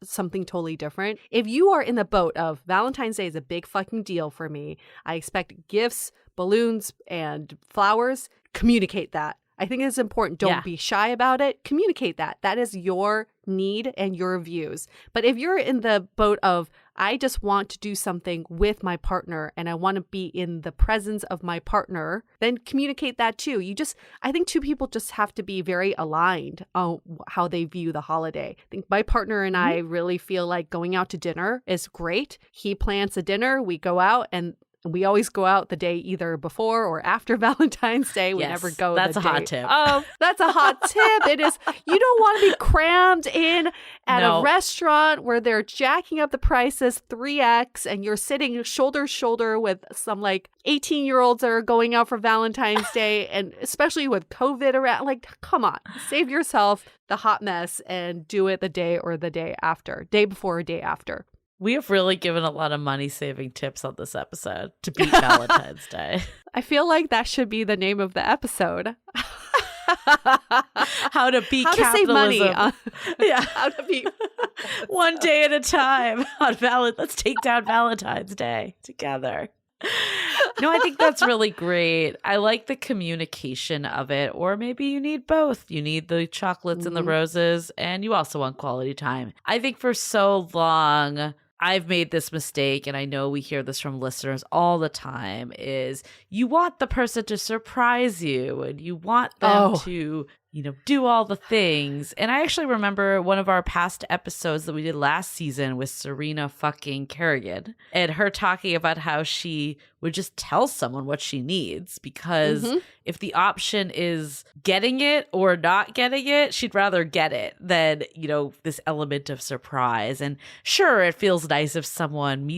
something totally different. If you are in the boat of Valentine's Day is a big fucking deal for me, I expect gifts, balloons, and flowers, communicate that. I think it's important. Don't be shy about it. Communicate that. That is your need and your views. But if you're in the boat of, I just want to do something with my partner and I want to be in the presence of my partner, then communicate that too. I think two people just have to be very aligned on how they view the holiday. I think my partner and I really feel like going out to dinner is great. He plans a dinner, we go out, and we always go out the day either before or after Valentine's Day. We never go that's the a day. hot tip. Oh, that's a hot tip. It is. You don't want to be crammed in at a restaurant where they're jacking up the prices 3x and you're sitting shoulder to shoulder with some like 18-year-olds that are going out for Valentine's Day, and especially with COVID around. Like, come on, save yourself the hot mess and do it the day or the day after, day before or day after. We have really given a lot of money-saving tips on this episode to beat Valentine's Day. I feel like that should be the name of the episode. How to beat capitalism. To save money. How to beat one day at a time. Let's take down Valentine's Day together. No, I think that's really great. I like the communication of it. Or maybe you need both. You need the chocolates and the roses, and you also want quality time. I think for so long, I've made this mistake, and I know we hear this from listeners all the time, is you want the person to surprise you and you want them to do all the things. And I actually remember one of our past episodes that we did last season with Serena fucking Kerrigan and her talking about how she would just tell someone what she needs because if the option is getting it or not getting it, she'd rather get it than, this element of surprise. And sure, it feels nice if someone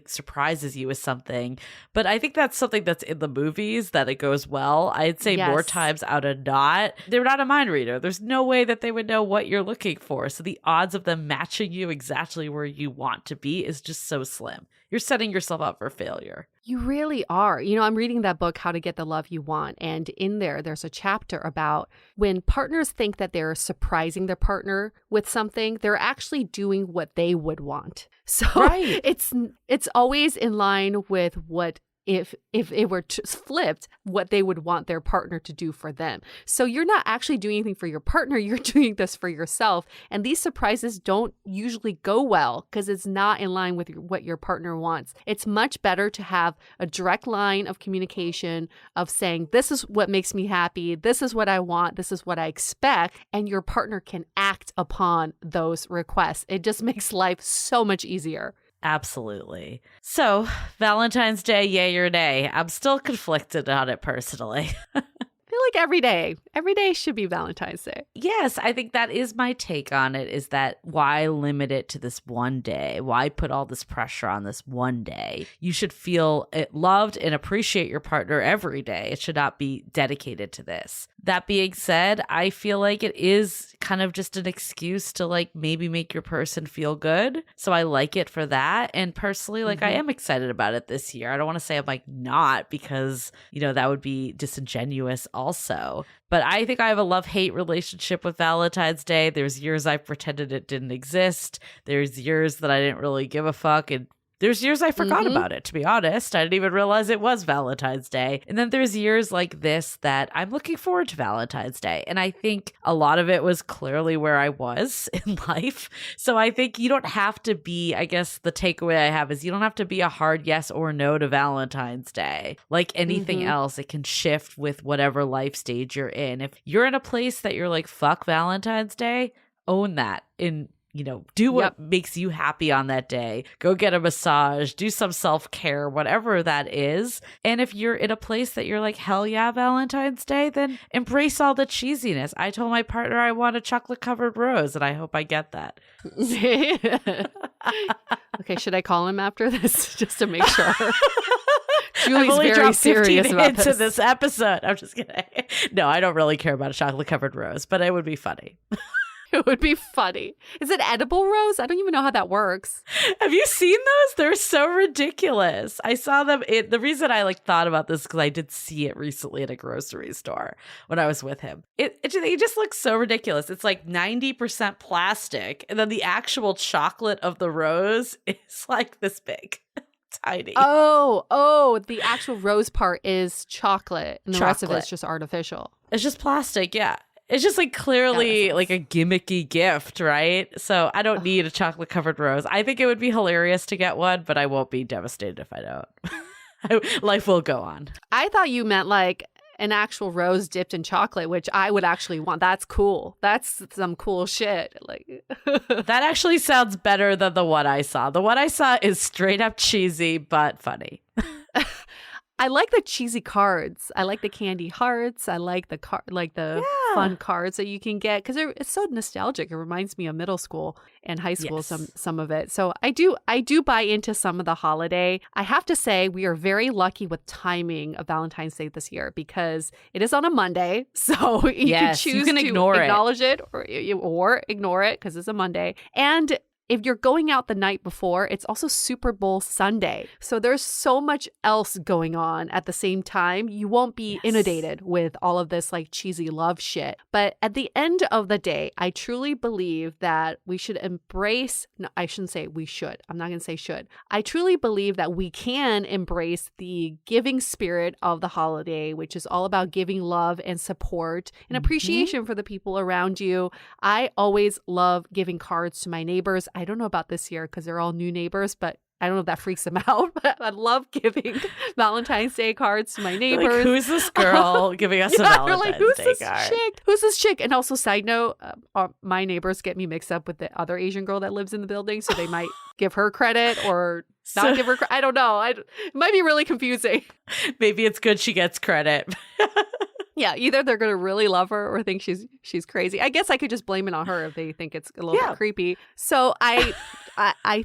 surprises you with something, but I think that's something that's in the movies that it goes well. I'd say more times out of not, they're not a mind reader. There's no way that they would know what you're looking for. So the odds of them matching you exactly where you want to be is just so slim. You're setting yourself up for failure. You really are. I'm reading that book, How to Get the Love You Want. And in there's a chapter about when partners think that they're surprising their partner with something, they're actually doing what they would want. So it's always in line with what if it were flipped, what they would want their partner to do for them. So you're not actually doing anything for your partner, you're doing this for yourself. And these surprises don't usually go well because it's not in line with what your partner wants. It's much better to have a direct line of communication of saying, this is what makes me happy, this is what I want, this is what I expect, and your partner can act upon those requests. It just makes life so much easier. Absolutely. So, Valentine's Day, yay or nay? I'm still conflicted on it personally. I feel like every day should be Valentine's Day. Yes, I think that is my take on it, is that why limit it to this one day? Why put all this pressure on this one day? You should feel loved and appreciate your partner every day. It should not be dedicated to this. That being said, I feel like it is kind of just an excuse to maybe make your person feel good. So I like it for that. And personally, I am excited about it this year. I don't want to say I'm not because, that would be disingenuous also. But I think I have a love-hate relationship with Valentine's Day. There's years I pretended it didn't exist. There's years that I didn't really give a fuck. And there's years I forgot about it, to be honest. I didn't even realize it was Valentine's Day. And then there's years like this that I'm looking forward to Valentine's Day. And I think a lot of it was clearly where I was in life. So I think you don't have to be, I guess the takeaway I have is you don't have to be a hard yes or no to Valentine's Day. Like anything else, it can shift with whatever life stage you're in. If you're in a place that you're like, fuck Valentine's Day, own that. Do what makes you happy on that day. Go get a massage, do some self-care, whatever that is. And if you're in a place that you're like, hell yeah, Valentine's Day, then embrace all the cheesiness. I told my partner I want a chocolate-covered rose, and I hope I get that. Okay, should I call him after this just to make sure? Julie's very serious about into this episode. I'm just kidding. No, I don't really care about a chocolate-covered rose, but it would be funny. It would be funny. Is it edible rose? I don't even know how that works. Have you seen those? They're so ridiculous. I saw them. The reason I thought about this because I did see it recently at a grocery store when I was with him. It just looks so ridiculous. It's 90% plastic, and then the actual chocolate of the rose is this big. Tiny. Oh, the actual rose part is chocolate, and the rest of it's just artificial. It's just plastic, yeah. It's just clearly a gimmicky gift, right? So I don't need a chocolate covered rose. I think it would be hilarious to get one, but I won't be devastated if I don't. Life will go on. I thought you meant an actual rose dipped in chocolate, which I would actually want. That's cool. That's some cool shit. That actually sounds better than the one I saw. The one I saw is straight up cheesy, but funny. I like the cheesy cards. I like the candy hearts. I like the fun cards that you can get because it's so nostalgic. It reminds me of middle school and high school. Yes. Some of it. So I do buy into some of the holiday. I have to say we are very lucky with timing of Valentine's Day this year because it is on a Monday. So you can choose to acknowledge it or ignore it because it's a Monday. And if you're going out the night before, it's also Super Bowl Sunday. So there's so much else going on at the same time. You won't be inundated with all of this cheesy love shit. But at the end of the day, I truly believe that we should embrace, no, I shouldn't say we should. I'm not going to say should. I truly believe that we can embrace the giving spirit of the holiday, which is all about giving love and support and appreciation for the people around you. I always love giving cards to my neighbors. I don't know about this year because they're all new neighbors, but I don't know if that freaks them out, but I love giving Valentine's Day cards to my neighbors. Like, who's this girl giving us a Valentine's Day card? Who's this chick? And also, side note, my neighbors get me mixed up with the other Asian girl that lives in the building, so they might give her credit or not give her credit. I don't know. It might be really confusing. Maybe it's good she gets credit. Yeah, either they're going to really love her or think she's crazy. I guess I could just blame it on her if they think it's a little bit creepy. So I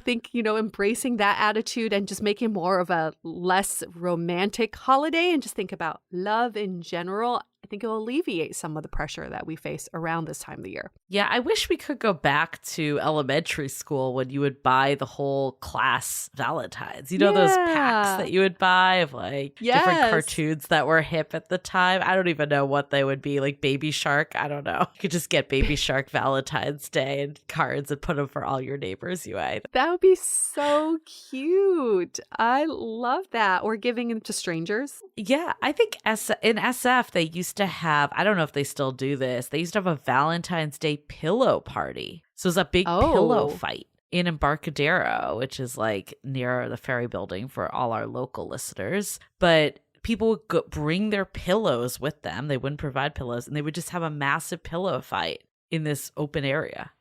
think, embracing that attitude and just making more of a less romantic holiday and just think about love in general, I think it will alleviate some of the pressure that we face around this time of the year. Yeah, I wish we could go back to elementary school when you would buy the whole class Valentines. Those packs that you would buy of different cartoons that were hip at the time. I don't even know what they would be, like Baby Shark. I don't know. You could just get Baby Shark Valentine's Day and cards and put them for all your neighbors you had. That would be so cute. I love that. Or giving them to strangers. Yeah, I think in SF they used to have, I don't know if they still do this, they used to have a Valentine's Day pillow party. So it was a big pillow fight in Embarcadero, which is near the ferry building for all our local listeners. But people would bring their pillows with them. They wouldn't provide pillows, and they would just have a massive pillow fight in this open area.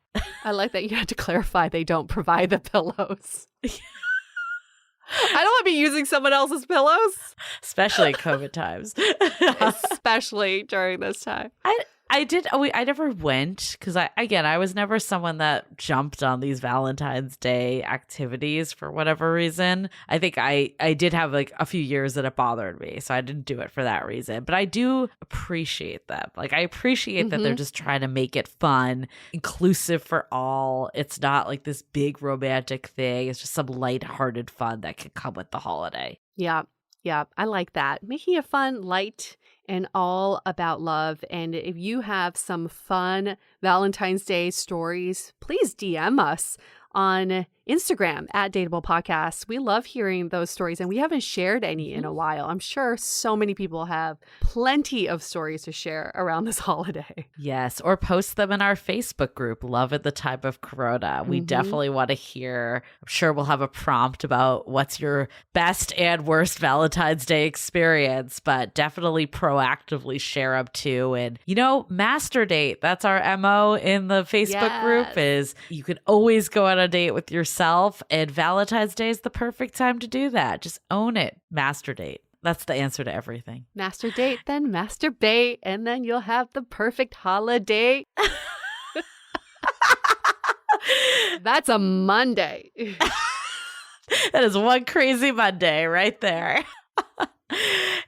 I like that you had to clarify they don't provide the pillows. I don't want to be using someone else's pillows. Especially in COVID times. Especially during this time. I never went because I was never someone that jumped on these Valentine's Day activities for whatever reason. I think I did have a few years that it bothered me, so I didn't do it for that reason. But I do appreciate them. I appreciate that they're just trying to make it fun, inclusive for all. It's not this big romantic thing. It's just some lighthearted fun that can come with the holiday. Yeah, I like that. Making it fun, light, and all about love. And if you have some fun Valentine's Day stories, please DM us on Instagram at Dateable Podcast. We love hearing those stories, and we haven't shared any in a while. I'm sure so many people have plenty of stories to share around this holiday. Yes, or post them in our Facebook group, Love at the Time of Corona. We definitely want to hear. I'm sure we'll have a prompt about what's your best and worst Valentine's Day experience, but definitely proactively share them too. And, master date. That's our MO in the Facebook group is you can always go on a date with yourself, and Valentine's Day is the perfect time to do that. Just own it. Master date. That's the answer to everything. Master date, then masturbate, and then you'll have the perfect holiday. That's a Monday. That is one crazy Monday right there.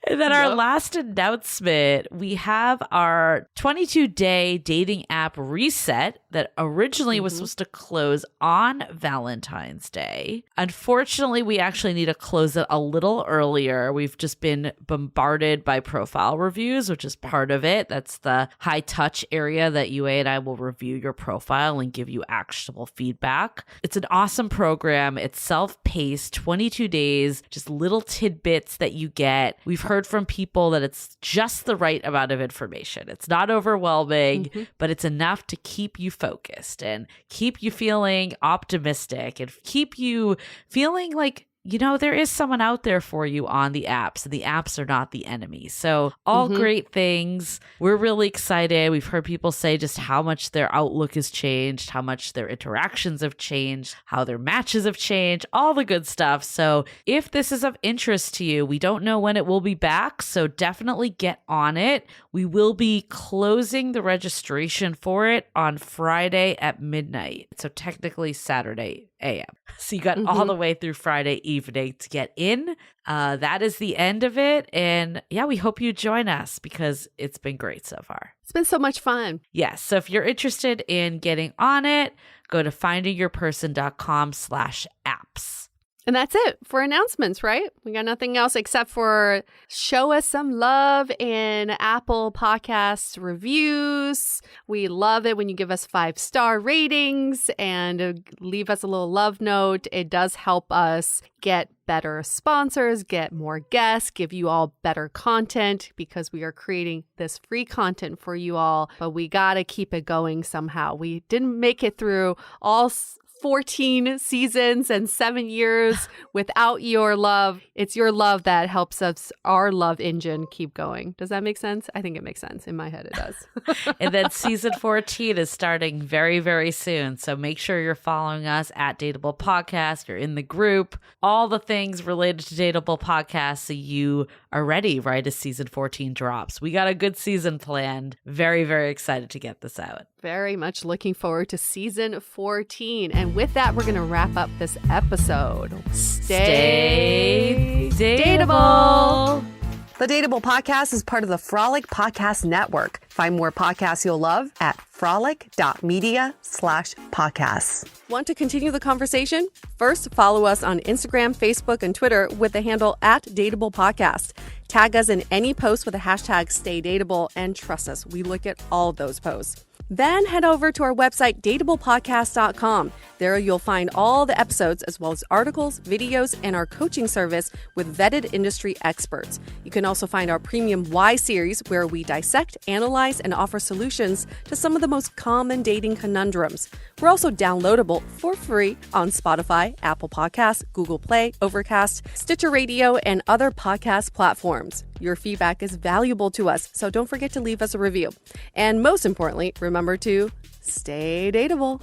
And then our last announcement, we have our 22-day dating app reset that originally was supposed to close on Valentine's Day. Unfortunately, we actually need to close it a little earlier. We've just been bombarded by profile reviews, which is part of it. That's the high touch area that UA and I will review your profile and give you actionable feedback. It's an awesome program. It's self-paced, 22 days, just little tidbits that you get. We've heard from people that it's just the right amount of information. It's not overwhelming, but it's enough to keep you focused and keep you feeling optimistic and keep you feeling like, there is someone out there for you on the apps, and the apps are not the enemy. So all great things. We're really excited. We've heard people say just how much their outlook has changed, how much their interactions have changed, how their matches have changed, all the good stuff. So if this is of interest to you, we don't know when it will be back, so definitely get on it. We will be closing the registration for it on Friday at midnight. So technically Saturday a.m. So you got all the way through Friday evening to get in. That is the end of it. And we hope you join us because it's been great so far. It's been so much fun. Yes. So if you're interested in getting on it, go to findingyourperson.com/apps. And that's it for announcements, right? We got nothing else except for show us some love in Apple Podcasts reviews. We love it when you give us 5-star ratings and leave us a little love note. It does help us get better sponsors, get more guests, give you all better content because we are creating this free content for you all, but we got to keep it going somehow. We didn't make it through all 14 seasons and 7 years without your love. It's your love that helps us, our love engine, keep going. Does that make sense? I think it makes sense. In my head, it does. And then season 14 is starting very, very soon. So make sure you're following us at Dateable Podcast. You're in the group, all the things related to Dateable Podcast, so you are ready right as season 14 drops. We got a good season planned. Very, very excited to get this out. Very much looking forward to season 14. And with that, we're going to wrap up this episode. Stay dateable. The Dateable Podcast is part of the Frolic Podcast Network. Find more podcasts you'll love at frolic.media/podcasts. Want to continue the conversation? First, follow us on Instagram, Facebook, and Twitter with the handle @Dateable Podcast. Tag us in any post with the hashtag StayDateable, and trust us, we look at all of those posts. Then head over to our website, dateablepodcast.com. There you'll find all the episodes as well as articles, videos, and our coaching service with vetted industry experts. You can also find our premium Why series, where we dissect, analyze, and offer solutions to some of the most common dating conundrums. We're also downloadable for free on Spotify, Apple Podcasts, Google Play, Overcast, Stitcher Radio, and other podcast platforms. Your feedback is valuable to us, so don't forget to leave us a review. And most importantly, remember to stay dateable.